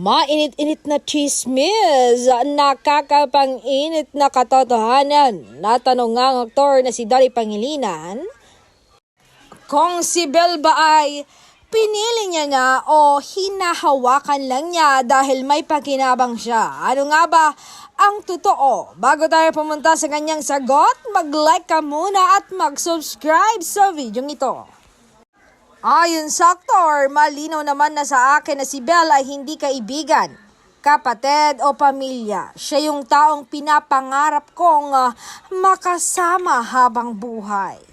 Mainit-init na chismis, nakakapang-init na katotohanan. Natanong nga ang aktor na si Dali Pangilinan kung si Belle ba ay pinili niya na o hinahawakan lang niya dahil may pakinabang siya. Ano nga ba ang totoo? Bago tayo pumunta sa kanyang sagot, mag-like ka muna at mag-subscribe sa video ito. Ayon sa aktor, malinaw naman na sa akin na si Belle ay hindi kaibigan, kapatid o pamilya. Siya yung taong pinapangarap kong makasama habang buhay.